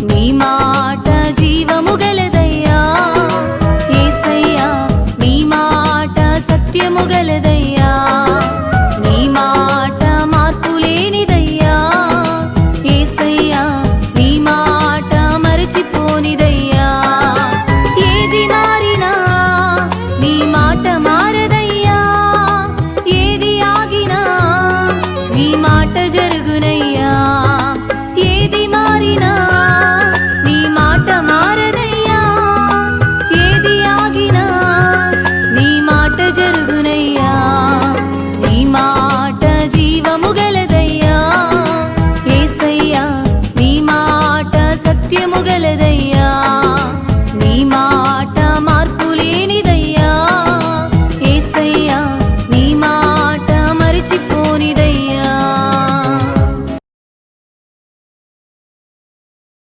నీ మాట జీవము గలదయ్యా యేసయ్యా నీ మాట సత్యము గలదయ్యా నీ మాట మార్పు లేనిదయ్యా యేసయ్యా నీ మాట మరచిపోనిదయ్యా